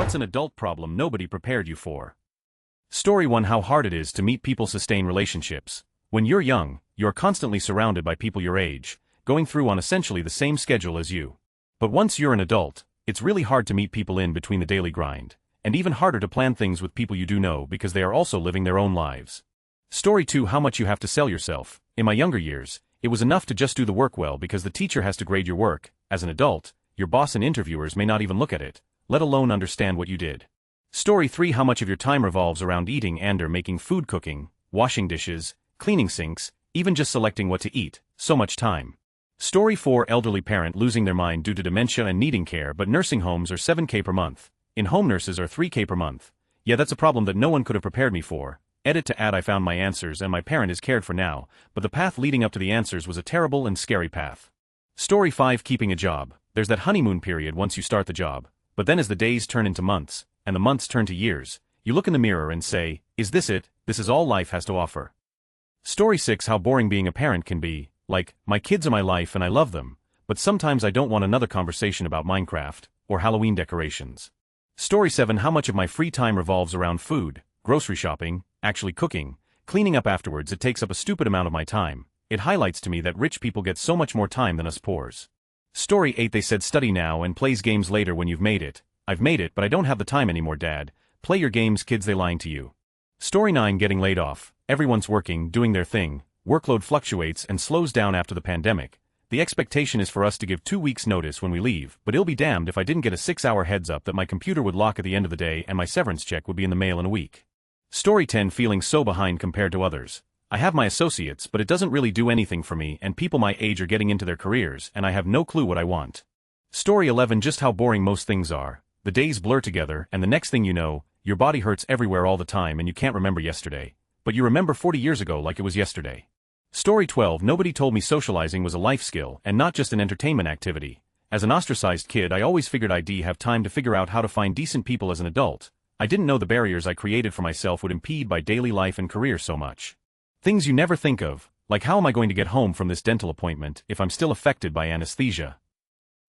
That's an adult problem nobody prepared you for. Story 1: How hard it is to meet people, sustain relationships. When you're young, you're constantly surrounded by people your age, going through on essentially the same schedule as you. But once you're an adult, it's really hard to meet people in between the daily grind, and even harder to plan things with people you do know because they are also living their own lives. Story 2: How much you have to sell yourself. In my younger years, it was enough to just do the work well because the teacher has to grade your work. As an adult, your boss and interviewers may not even look at it, let alone understand what you did. Story 3: How much of your time revolves around eating and/or making food, cooking, washing dishes, cleaning sinks, even just selecting what to eat, so much time. Story 4: Elderly parent losing their mind due to dementia and needing care, but nursing homes are $7K per month. In-home nurses are $3K per month. Yeah, that's a problem that no one could have prepared me for. Edit to add: I found my answers and my parent is cared for now, but the path leading up to the answers was a terrible and scary path. Story 5: Keeping a job. There's that honeymoon period once you start the job, but then as the days turn into months, and the months turn to years, you look in the mirror and say, is this it? This is all life has to offer. Story 6: How boring being a parent can be. Like, my kids are my life and I love them, but sometimes I don't want another conversation about Minecraft, or Halloween decorations. Story 7: How much of my free time revolves around food, grocery shopping, actually cooking, cleaning up afterwards. It takes up a stupid amount of my time. It highlights to me that rich people get so much more time than us poors. Story 8: They said study now and plays games later when you've made it. I've made it, but I don't have the time anymore, Dad. Play your games, kids, they lying to you. Story 9: Getting laid off. Everyone's working, doing their thing. Workload fluctuates and slows down after the pandemic. The expectation is for us to give 2 weeks notice when we leave, but it'll be damned if I didn't get a 6-hour heads up that my computer would lock at the end of the day and my severance check would be in the mail in a week. Story 10: Feeling so behind compared to others. I have my associates, but it doesn't really do anything for me, and people my age are getting into their careers and I have no clue what I want. Story 11: Just how boring most things are. The days blur together and the next thing you know, your body hurts everywhere all the time and you can't remember yesterday, but you remember 40 years ago like it was yesterday. Story 12: Nobody told me socializing was a life skill and not just an entertainment activity. As an ostracized kid, I always figured I'd have time to figure out how to find decent people as an adult. I didn't know the barriers I created for myself would impede my daily life and career so much. Things you never think of, like how am I going to get home from this dental appointment if I'm still affected by anesthesia?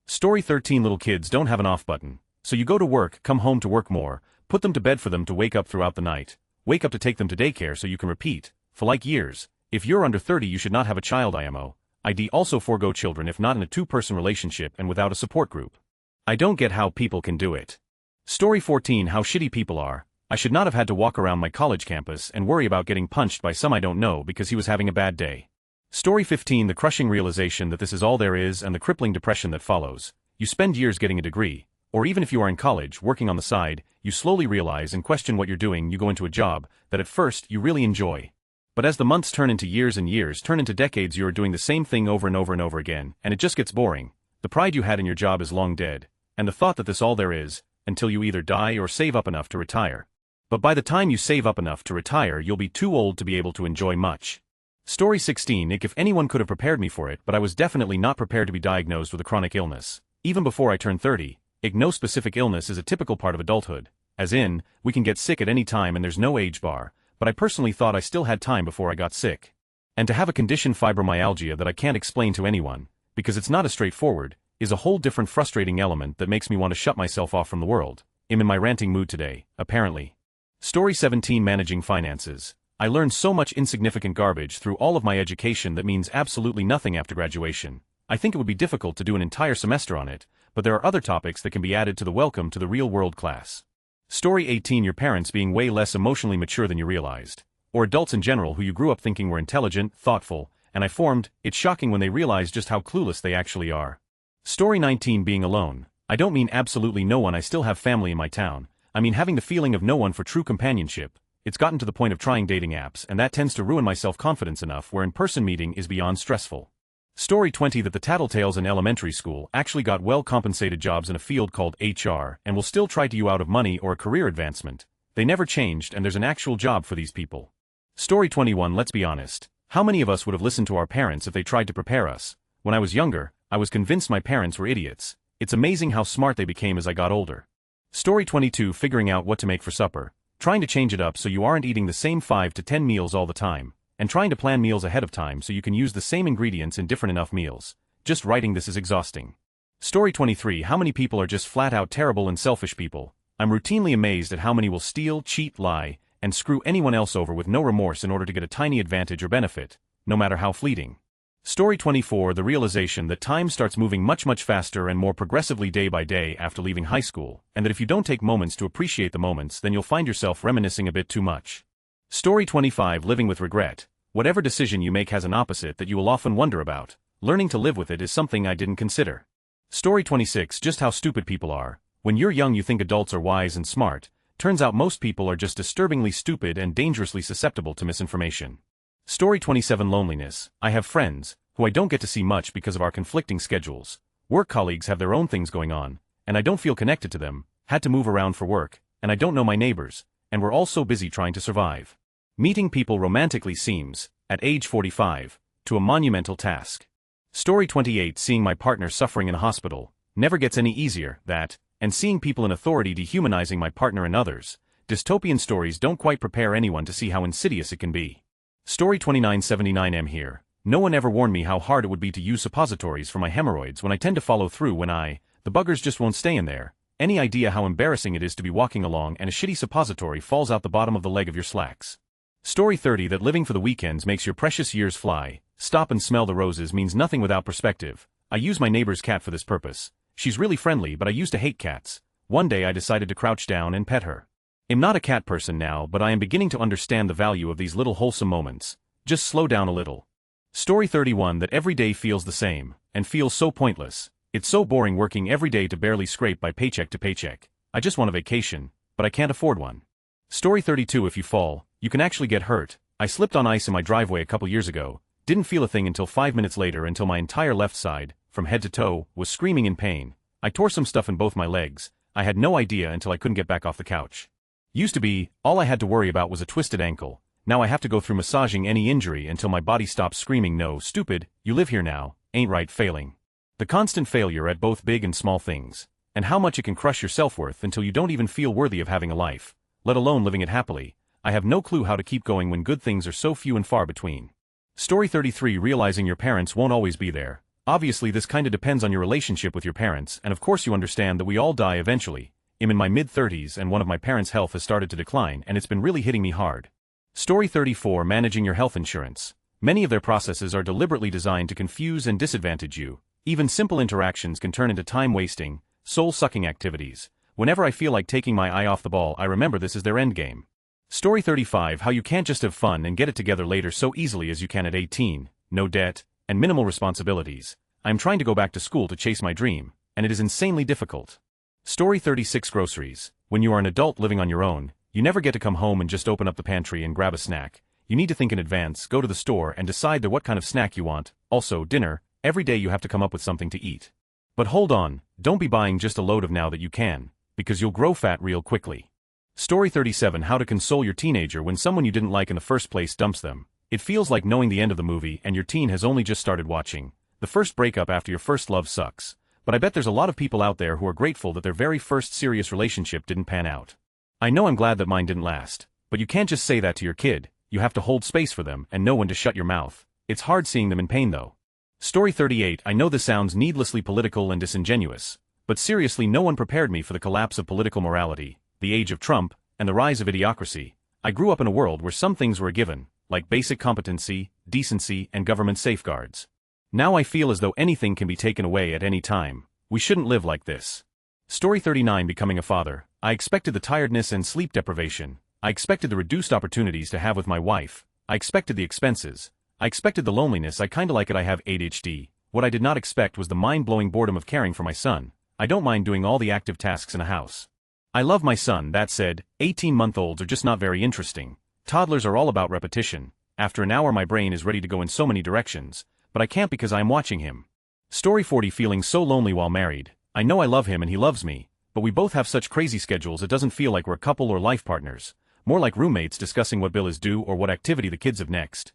Story 13: Little kids don't have an off button. So you go to work, come home to work more, put them to bed for them to wake up throughout the night, wake up to take them to daycare so you can repeat, for like years. If you're under 30 you should not have a child IMO. ID also forego children if not in a 2-person relationship and without a support group. I don't get how people can do it. Story 14: How shitty people are. I should not have had to walk around my college campus and worry about getting punched by some I don't know because he was having a bad day. Story 15: The crushing realization that this is all there is and the crippling depression that follows. You spend years getting a degree, or even if you are in college working on the side, you slowly realize and question what you're doing. You go into a job that at first you really enjoy. But as the months turn into years and years turn into decades, you are doing the same thing over and over and over again, and it just gets boring. The pride you had in your job is long dead, and the thought that this all there is, until you either die or save up enough to retire. But by the time you save up enough to retire, you'll be too old to be able to enjoy much. Story 16: If anyone could have prepared me for it, but I was definitely not prepared to be diagnosed with a chronic illness. Even before I turned 30, no specific illness is a typical part of adulthood, as in, we can get sick at any time and there's no age bar, but I personally thought I still had time before I got sick. And to have a condition, fibromyalgia, that I can't explain to anyone, because it's not as straightforward, is a whole different frustrating element that makes me want to shut myself off from the world. I'm in my ranting mood today, apparently. Story 17: Managing finances. I learned so much insignificant garbage through all of my education that means absolutely nothing after graduation. I think it would be difficult to do an entire semester on it, but there are other topics that can be added to the welcome to the real world class. Story 18: Your parents being way less emotionally mature than you realized. Or adults in general who you grew up thinking were intelligent, thoughtful, and informed. It's shocking when they realize just how clueless they actually are. Story 19: Being alone. I don't mean absolutely no one. I still have family in my town. I mean having the feeling of no one for true companionship. It's gotten to the point of trying dating apps, and that tends to ruin my self-confidence enough where in-person meeting is beyond stressful. Story 20: That the tattletales in elementary school actually got well-compensated jobs in a field called HR and will still try to you out of money or a career advancement. They never changed and there's an actual job for these people. Story 21: Let's be honest. How many of us would have listened to our parents if they tried to prepare us? When I was younger, I was convinced my parents were idiots. It's amazing how smart they became as I got older. Story 22: Figuring out what to make for supper. Trying to change it up so you aren't eating the same 5 to 10 meals all the time, and trying to plan meals ahead of time so you can use the same ingredients in different enough meals. Just writing this is exhausting. Story 23: How many people are just flat out terrible and selfish people? I'm routinely amazed at how many will steal, cheat, lie, and screw anyone else over with no remorse in order to get a tiny advantage or benefit, no matter how fleeting. Story 24. The realization that time starts moving much faster and more progressively day by day after leaving high school, and that if you don't take moments to appreciate the moments, then you'll find yourself reminiscing a bit too much. Story 25. Living with regret. Whatever decision you make has an opposite that you will often wonder about. Learning to live with it is something I didn't consider. Story 26. Just how stupid people are. When you're young you think adults are wise and smart. Turns out most people are just disturbingly stupid and dangerously susceptible to misinformation. Story 27. Loneliness. I have friends, who I don't get to see much because of our conflicting schedules. Work colleagues have their own things going on, and I don't feel connected to them, had to move around for work, and I don't know my neighbors, and we're all so busy trying to survive. Meeting people romantically seems, at age 45, to a monumental task. Story 28. Seeing my partner suffering in a hospital. Never gets any easier, that, and seeing people in authority dehumanizing my partner and others. Dystopian stories don't quite prepare anyone to see how insidious it can be. Story 29. 79. Here. No one ever warned me how hard it would be to use suppositories for my hemorrhoids when I tend to follow through when the buggers just won't stay in there. Any idea how embarrassing it is to be walking along and a shitty suppository falls out the bottom of the leg of your slacks? Story 30. That living for the weekends makes your precious years fly. Stop and smell the roses means nothing without perspective. I use my neighbor's cat for this purpose. She's really friendly, but I used to hate cats. One day I decided to crouch down and pet her. I'm not a cat person now, but I am beginning to understand the value of these little wholesome moments. Just slow down a little. Story 31. That every day feels the same, and feels so pointless. It's so boring working every day to barely scrape by paycheck to paycheck. I just want a vacation, but I can't afford one. Story 32. If you fall, you can actually get hurt. I slipped on ice in my driveway a couple years ago, didn't feel a thing until 5 minutes later until my entire left side, from head to toe, was screaming in pain. I tore some stuff in both my legs. I had no idea until I couldn't get back off the couch. Used to be, all I had to worry about was a twisted ankle. Now I have to go through massaging any injury until my body stops screaming, "No, stupid, you live here now, ain't right," failing. The constant failure at both big and small things, and how much it can crush your self-worth until you don't even feel worthy of having a life, let alone living it happily. I have no clue how to keep going when good things are so few and far between. Story 33. Realizing your parents won't always be there. Obviously this kinda depends on your relationship with your parents, and of course you understand that we all die eventually. I'm in my mid-30s and one of my parents' health has started to decline and it's been really hitting me hard. Story 34. Managing your health insurance. Many of their processes are deliberately designed to confuse and disadvantage you. Even simple interactions can turn into time-wasting, soul-sucking activities. Whenever I feel like taking my eye off the ball, I remember this is their endgame. Story 35. How you can't just have fun and get it together later so easily as you can at 18, no debt, and minimal responsibilities. I'm trying to go back to school to chase my dream, and it is insanely difficult. Story 36. Groceries. When you are an adult living on your own, you never get to come home and just open up the pantry and grab a snack. You need to think in advance, go to the store and decide what kind of snack you want. Also, dinner. Every day you have to come up with something to eat. But hold on, don't be buying just a load of now that you can, because you'll grow fat real quickly. Story 37. How to console your teenager when someone you didn't like in the first place dumps them. It feels like knowing the end of the movie and your teen has only just started watching. The first breakup after your first love sucks. But I bet there's a lot of people out there who are grateful that their very first serious relationship didn't pan out. I know I'm glad that mine didn't last, but you can't just say that to your kid. You have to hold space for them and know when to shut your mouth. It's hard seeing them in pain though. Story 38. I know this sounds needlessly political and disingenuous, but seriously, no one prepared me for the collapse of political morality, the age of Trump, and the rise of idiocracy. I grew up in a world where some things were a given, like basic competency, decency, and government safeguards. Now I feel as though anything can be taken away at any time. We shouldn't live like this. Story 39. Becoming a father. I expected the tiredness and sleep deprivation. I expected the reduced opportunities to have with my wife. I expected the expenses. I expected the loneliness. I kinda like it. I have ADHD. What I did not expect was the mind-blowing boredom of caring for my son. I don't mind doing all the active tasks in a house. I love my son. That said, 18-month-olds are just not very interesting. Toddlers are all about repetition. After an hour my brain is ready to go in so many directions, but I can't because I am watching him. Story 40. Feeling so lonely while married. I know I love him and he loves me, but we both have such crazy schedules it doesn't feel like we're a couple or life partners. More like roommates discussing what bill is due or what activity the kids have next.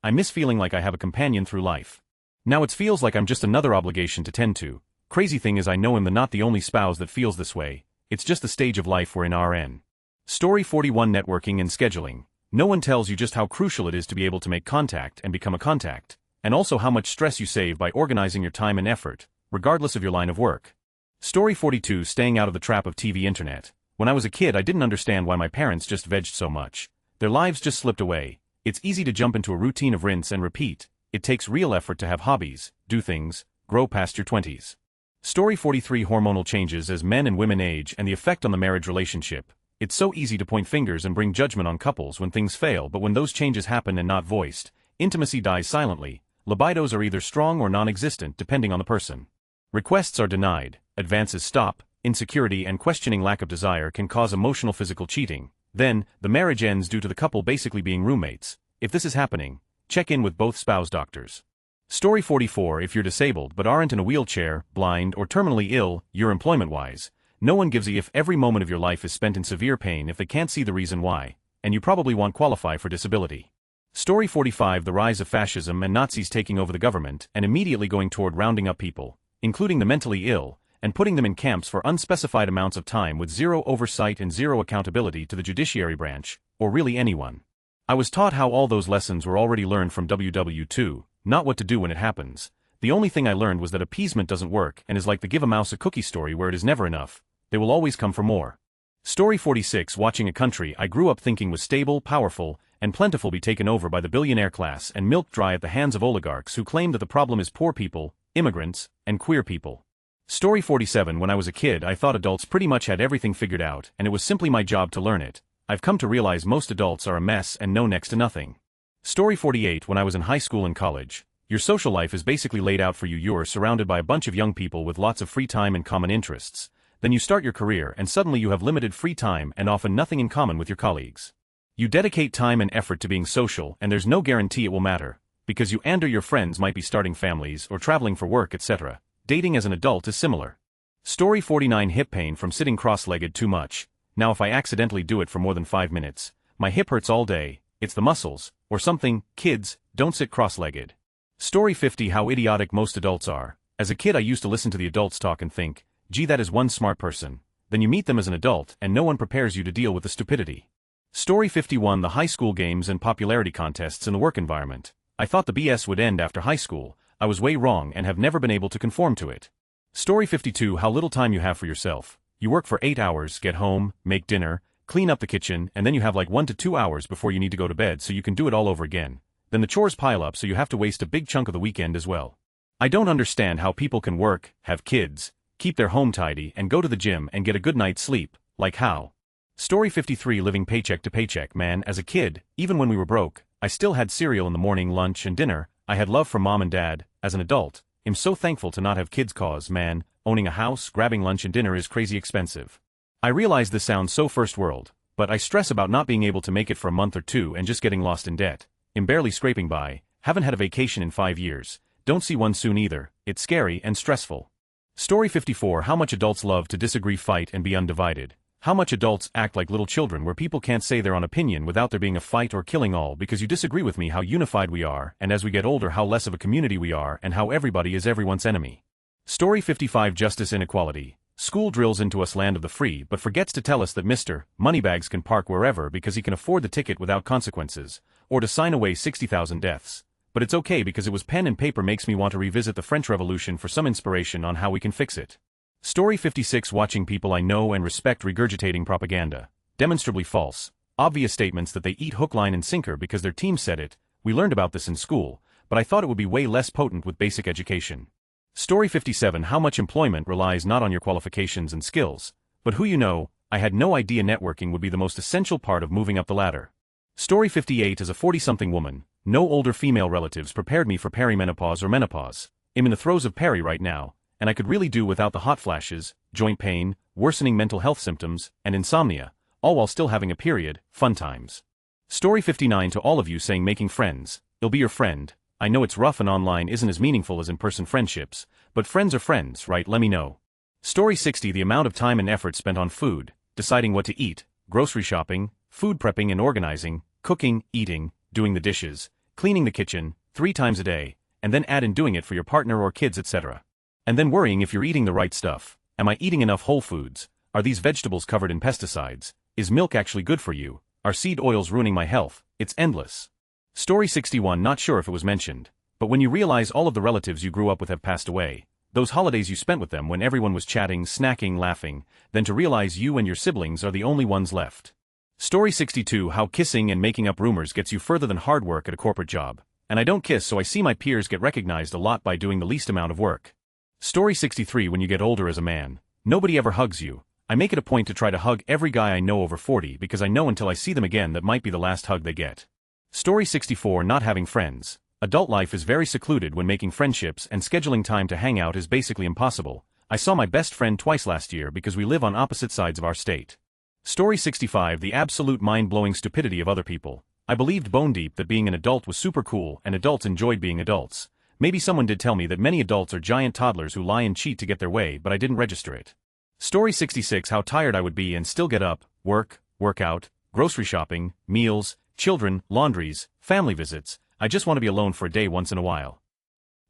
I miss feeling like I have a companion through life. Now it feels like I'm just another obligation to tend to. Crazy thing is I know I'm not the only spouse that feels this way. It's just the stage of life we're in. RN. Story 41. Networking and scheduling. No one tells you just how crucial it is to be able to make contact and become a contact, and also how much stress you save by organizing your time and effort, regardless of your line of work. Story 42. Staying out of the trap of TV internet. When I was a kid I didn't understand why my parents just vegged so much. Their lives just slipped away. It's easy to jump into a routine of rinse and repeat. It takes real effort to have hobbies, do things, grow past your 20s. Story 43: Hormonal changes as men and women age and the effect on the marriage relationship. It's so easy to point fingers and bring judgment on couples when things fail, but when those changes happen and not voiced, intimacy dies silently. Libidos are either strong or non-existent depending on the person. Requests are denied, advances stop, insecurity and questioning lack of desire can cause emotional physical cheating. Then, the marriage ends due to the couple basically being roommates. If this is happening, check in with both spouse doctors. Story 44: If you're disabled but aren't in a wheelchair, blind or terminally ill, you're employment-wise. No one gives a if every moment of your life is spent in severe pain if they can't see the reason why, and you probably won't qualify for disability. Story 45: The rise of fascism and Nazis taking over the government and immediately going toward rounding up people, including the mentally ill, and putting them in camps for unspecified amounts of time with zero oversight and zero accountability to the judiciary branch, or really anyone. I was taught how all those lessons were already learned from WW2, not what to do when it happens. The only thing I learned was that appeasement doesn't work and is like the give a mouse a cookie story where it is never enough. They will always come for more. Story 46: Watching a country I grew up thinking was stable, powerful, and plentiful be taken over by the billionaire class and milked dry at the hands of oligarchs who claim that the problem is poor people, immigrants, and queer people. Story 47: When I was a kid I thought adults pretty much had everything figured out and it was simply my job to learn it. I've come to realize most adults are a mess and know next to nothing. Story 48: When I was in high school and college, your social life is basically laid out for you. You're surrounded by a bunch of young people with lots of free time and common interests. Then you start your career and suddenly you have limited free time and often nothing in common with your colleagues. You dedicate time and effort to being social and there's no guarantee it will matter, because you and or your friends might be starting families or traveling for work, etc. Dating as an adult is similar. Story 49: Hip pain from sitting cross-legged too much. Now if I accidentally do it for more than 5 minutes, my hip hurts all day. It's the muscles, or something. Kids, don't sit cross-legged. Story 50: How idiotic most adults are. As a kid I used to listen to the adults talk and think, gee, that is one smart person. Then you meet them as an adult and no one prepares you to deal with the stupidity. Story 51: The high school games and popularity contests in the work environment. I thought the BS would end after high school. I was way wrong and have never been able to conform to it. Story 52: How little time you have for yourself. You work for 8 hours, get home, make dinner, clean up the kitchen, and then you have like 1 to 2 hours before you need to go to bed so you can do it all over again. Then the chores pile up so you have to waste a big chunk of the weekend as well. I don't understand how people can work, have kids, keep their home tidy and go to the gym and get a good night's sleep, like how? Story 53: Living paycheck to paycheck. Man, as a kid, even when we were broke, I still had cereal in the morning, lunch and dinner. I had love from mom and dad. As an adult, I'm so thankful to not have kids cause, man, owning a house, grabbing lunch and dinner is crazy expensive. I realize this sounds so first world, but I stress about not being able to make it for a month or two and just getting lost in debt. I'm barely scraping by, haven't had a vacation in 5 years, don't see one soon either. It's scary and stressful. Story 54: How much adults love to disagree, fight and be undivided. How much adults act like little children where people can't say their own opinion without there being a fight or killing all because you disagree with me. How unified we are, and as we get older how less of a community we are and how everybody is everyone's enemy. Story 55: Justice inequality. School drills into us land of the free but forgets to tell us that Mr. Moneybags can park wherever because he can afford the ticket without consequences, or to sign away 60,000 deaths. But it's okay because it was pen and paper. Makes me want to revisit the French Revolution for some inspiration on how we can fix it. Story 56: Watching people I know and respect regurgitating propaganda. Demonstrably false, obvious statements that they eat hook, line and sinker because their team said it. We learned about this in school, but I thought it would be way less potent with basic education. Story 57: How much employment relies not on your qualifications and skills, but who you know. I had no idea networking would be the most essential part of moving up the ladder. Story 58: As a 40-something woman, no older female relatives prepared me for perimenopause or menopause. I'm in the throes of peri right now, and I could really do without the hot flashes, joint pain, worsening mental health symptoms, and insomnia, all while still having a period. Fun times. Story 59: To all of you saying making friends, I'll be your friend. I know it's rough and online isn't as meaningful as in-person friendships, but friends are friends, right? Let me know. Story 60: The amount of time and effort spent on food, deciding what to eat, grocery shopping, food prepping and organizing, cooking, eating, doing the dishes, cleaning the kitchen, 3 times a day, and then add in doing it for your partner or kids, etc. And then worrying if you're eating the right stuff. Am I eating enough whole foods? Are these vegetables covered in pesticides? Is milk actually good for you? Are seed oils ruining my health? It's endless. Story 61: Not sure if it was mentioned, but when you realize all of the relatives you grew up with have passed away, those holidays you spent with them when everyone was chatting, snacking, laughing, then to realize you and your siblings are the only ones left. Story 62: How kissing and making up rumors gets you further than hard work at a corporate job. And I don't kiss, so I see my peers get recognized a lot by doing the least amount of work. Story 63: When you get older as a man, nobody ever hugs you. I make it a point to try to hug every guy I know over 40 because I know until I see them again that might be the last hug they get. Story 64: Not having friends. Adult life is very secluded when making friendships, and scheduling time to hang out is basically impossible. I saw my best friend twice last year because we live on opposite sides of our state. Story 65: The absolute mind-blowing stupidity of other people. I believed bone deep that being an adult was super cool and adults enjoyed being adults. Maybe someone did tell me that many adults are giant toddlers who lie and cheat to get their way, but I didn't register it. Story 66: How tired I would be and still get up, work out, grocery shopping, meals, children, laundries, family visits. I just want to be alone for a day once in a while.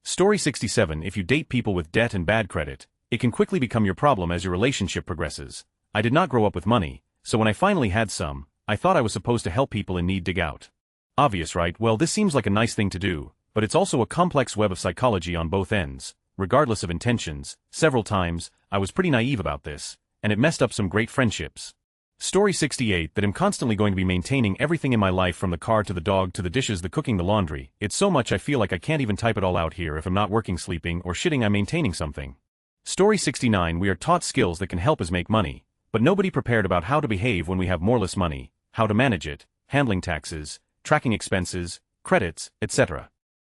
Story 67: If you date people with debt and bad credit, it can quickly become your problem as your relationship progresses. I did not grow up with money, so when I finally had some, I thought I was supposed to help people in need dig out. Obvious, right? Well, this seems like a nice thing to do, but it's also a complex web of psychology on both ends. Regardless of intentions, several times, I was pretty naive about this, and it messed up some great friendships. Story 68: That I'm constantly going to be maintaining everything in my life, from the car to the dog to the dishes, the cooking, the laundry. It's so much I feel like I can't even type it all out here. If I'm not working, sleeping, or shitting, I'm maintaining something. Story 69: We are taught skills that can help us make money, but nobody prepared about how to behave when we have more less money, how to manage it, handling taxes, tracking expenses, credits, etc.